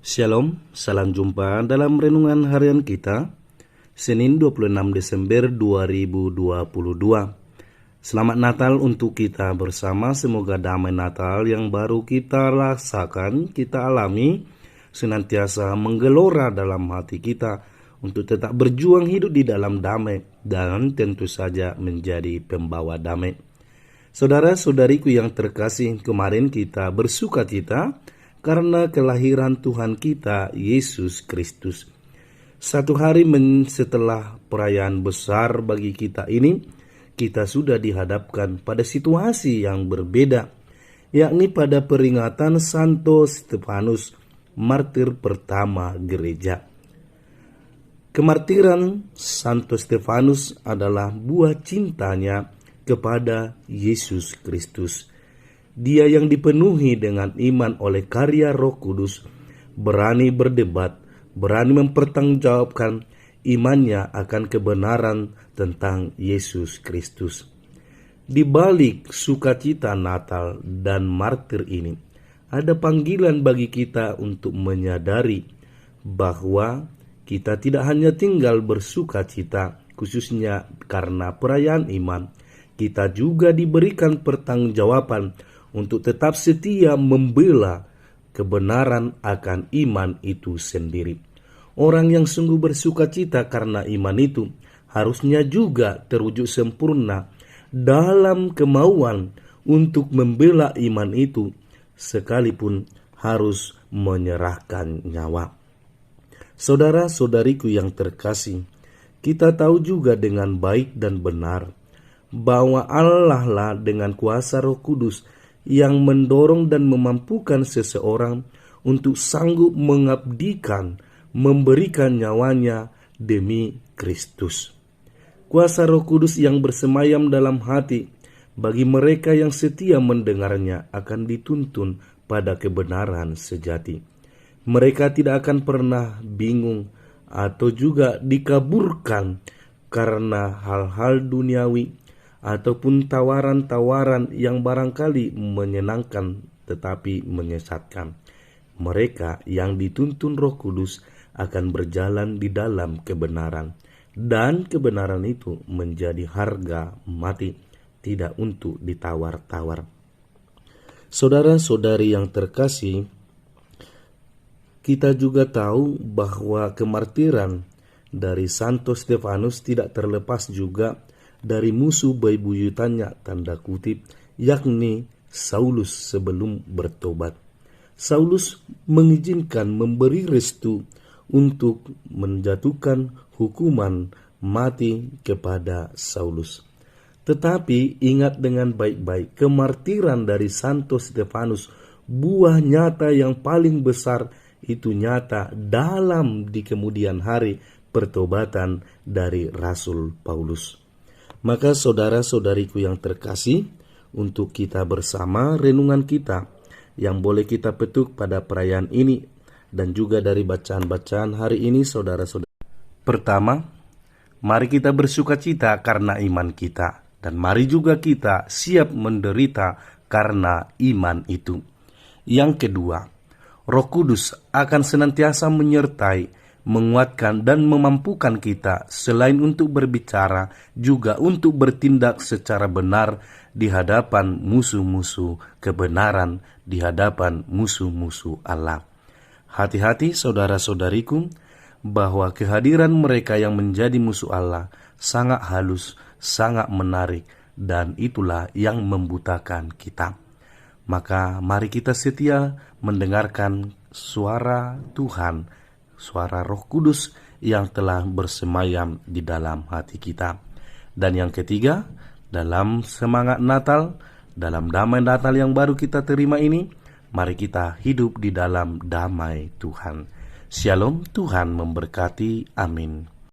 Shalom, salam jumpa dalam renungan harian kita, Senin 26 Desember 2022. Selamat Natal untuk kita bersama, semoga damai Natal yang baru kita rasakan, kita alami, senantiasa menggelora dalam hati kita untuk tetap berjuang hidup di dalam damai dan tentu saja menjadi pembawa damai. Saudara-saudariku yang terkasih, kemarin kita bersukacita karena kelahiran Tuhan kita, Yesus Kristus. Satu hari setelah perayaan besar bagi kita ini, kita sudah dihadapkan pada situasi yang berbeda, yakni pada peringatan Santo Stefanus, martir pertama gereja. Kemartiran Santo Stefanus adalah buah cintanya kepada Yesus Kristus. Dia yang dipenuhi dengan iman oleh karya Roh Kudus, berani berdebat, berani mempertanggungjawabkan imannya akan kebenaran tentang Yesus Kristus. Di balik sukacita Natal dan martir ini, ada panggilan bagi kita untuk menyadari bahwa kita tidak hanya tinggal bersukacita, khususnya karena perayaan iman. Kita juga diberikan pertanggungjawaban untuk tetap setia membela kebenaran akan iman itu sendiri. Orang yang sungguh bersukacita karena iman itu harusnya juga terwujud sempurna dalam kemauan untuk membela iman itu, sekalipun harus menyerahkan nyawa. Saudara-saudariku yang terkasih, kita tahu juga dengan baik dan benar bahwa Allah lah dengan kuasa Roh Kudus yang mendorong dan memampukan seseorang untuk sanggup mengabdikan, memberikan nyawanya demi Kristus. Kuasa Roh Kudus yang bersemayam dalam hati bagi mereka yang setia mendengarnya akan dituntun pada kebenaran sejati. Mereka tidak akan pernah bingung atau juga dikaburkan karena hal-hal duniawi ataupun tawaran-tawaran yang barangkali menyenangkan tetapi menyesatkan. Mereka yang dituntun Roh Kudus akan berjalan di dalam kebenaran, dan kebenaran itu menjadi harga mati, tidak untuk ditawar-tawar. Saudara-saudari yang terkasih, kita juga tahu bahwa kemartiran dari Santo Stefanus tidak terlepas juga dari musuh bebuyutannya, tanda kutip, yakni Saulus sebelum bertobat. Saulus mengizinkan memberi restu untuk menjatuhkan hukuman mati kepada Saulus. Tetapi ingat dengan baik-baik, kemartiran dari Santo Stefanus, buah nyata yang paling besar itu nyata dalam di kemudian hari pertobatan dari Rasul Paulus. Maka saudara-saudariku yang terkasih, untuk kita bersama renungan kita yang boleh kita petuk pada perayaan ini dan juga dari bacaan-bacaan hari ini, saudara-saudara. Pertama, mari kita bersukacita karena iman kita, dan mari juga kita siap menderita karena iman itu. Yang kedua, Roh Kudus akan senantiasa menyertai, menguatkan dan memampukan kita selain untuk berbicara, juga untuk bertindak secara benar di hadapan musuh-musuh kebenaran, di hadapan musuh-musuh Allah. Hati-hati saudara-saudariku, bahwa kehadiran mereka yang menjadi musuh Allah sangat halus, sangat menarik, dan itulah yang membutakan kita. Maka mari kita setia mendengarkan suara Tuhan, suara Roh Kudus yang telah bersemayam di dalam hati kita. Dan yang ketiga, dalam semangat Natal, dalam damai Natal yang baru kita terima ini, mari kita hidup di dalam damai Tuhan. Shalom, Tuhan memberkati. Amin.